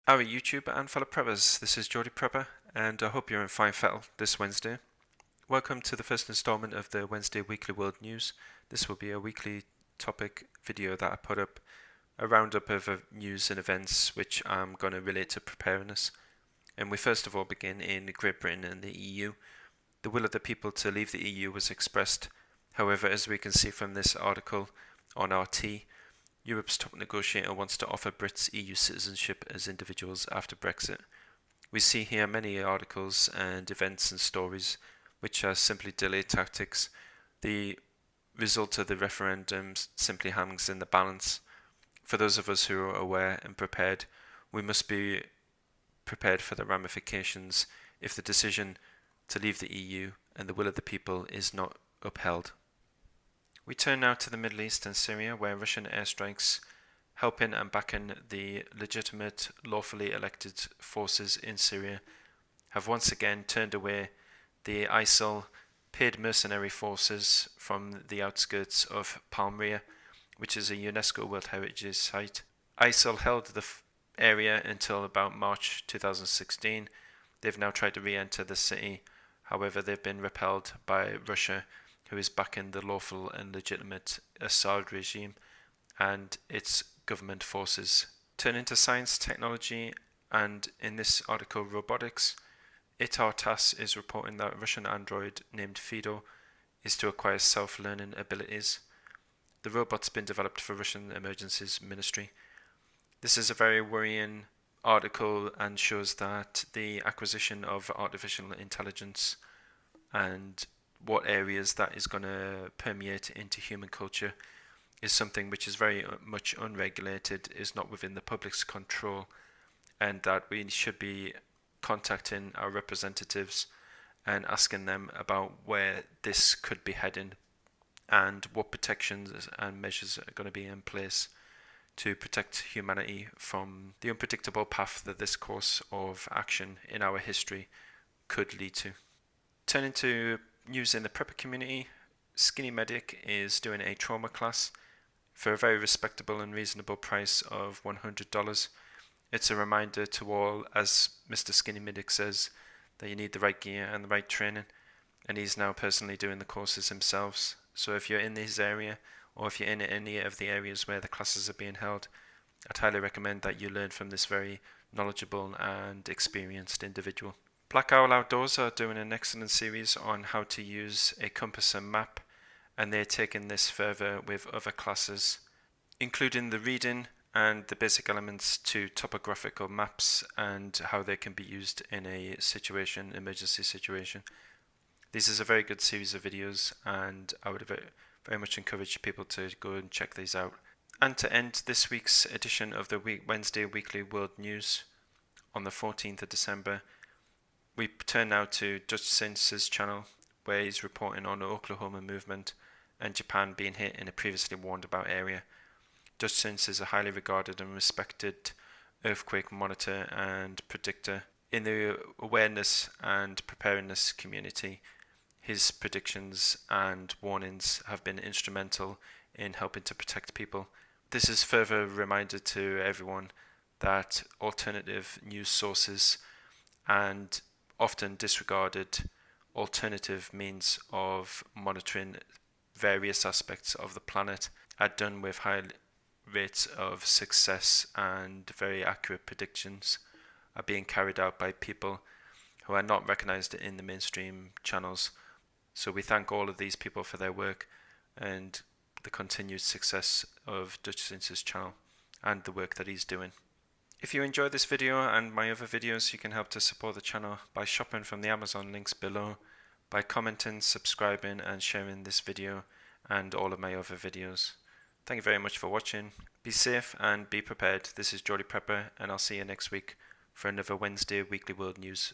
Howdy YouTube and fellow preppers, this is Geordie Prepper and I hope you're in fine fettle this Wednesday. Welcome to the first installment of the Wednesday Weekly World News. This will be a weekly topic video that I put up, a roundup of news and events which I'm going to relate to preparedness. And we first of all begin in Great Britain and the EU. The will of the people to leave the EU was expressed. However, as we can see from this article on RT, Europe's top negotiator wants to offer Brits EU citizenship as individuals after Brexit. We see here many articles and events and stories which are simply delay tactics. The result of the referendum simply hangs in the balance. For those of us who are aware and prepared, we must be prepared for the ramifications if the decision to leave the EU and the will of the people is not upheld. We turn now to the Middle East and Syria, where Russian airstrikes helping and backing the legitimate, lawfully elected forces in Syria have once again turned away the ISIL paid mercenary forces from the outskirts of Palmyra, which is a UNESCO World Heritage Site. ISIL held the area until about March 2016. They've now tried to re-enter the city. However, they've been repelled by Russia, who is backing the lawful and legitimate Assad regime and its government forces. Turning to science, technology, and in this article, robotics, ITAR-TASS is reporting that a Russian android named Fido is to acquire self-learning abilities. The robot's been developed for Russian Emergencies Ministry. This is a very worrying article and shows that the acquisition of artificial intelligence and what areas that is going to permeate into human culture is something which is very much unregulated, is not within the public's control, and that we should be contacting our representatives and asking them about where this could be heading and what protections and measures are going to be in place to protect humanity from the unpredictable path that this course of action in our history could lead to. Turning to news in the prepper community, Skinny Medic is doing a trauma class for a very respectable and reasonable price of $100. It's a reminder to all, as Mr. Skinny Medic says, that you need the right gear and the right training, and he's now personally doing the courses himself. So if you're in his area, or if you're in any of the areas where the classes are being held, I'd highly recommend that you learn from this very knowledgeable and experienced individual. Black Owl Outdoors are doing an excellent series on how to use a compass and map, and they're taking this further with other classes, including the reading and the basic elements to topographical maps and how they can be used in a situation, emergency situation. This is a very good series of videos, and I would very much encourage people to go and check these out. And to end this week's edition of the Wednesday Weekly World News on the 14th of December, we turn now to Dutch Census channel, where he's reporting on the Oklahoma movement and Japan being hit in a previously warned about area. Dutch Census is a highly regarded and respected earthquake monitor and predictor in the awareness and preparedness community. His predictions and warnings have been instrumental in helping to protect people. This is further a reminder to everyone that alternative news sources and often disregarded alternative means of monitoring various aspects of the planet are done with high rates of success, and very accurate predictions are being carried out by people who are not recognized in the mainstream channels. So we thank all of these people for their work and the continued success of Dutch Census channel and the work that he's doing. If you enjoyed this video and my other videos, you can help to support the channel by shopping from the Amazon links below, by commenting, subscribing and sharing this video and all of my other videos. Thank you very much for watching. Be safe and be prepared. This is Geordie Prepper, and I'll see you next week for another Wednesday Weekly World News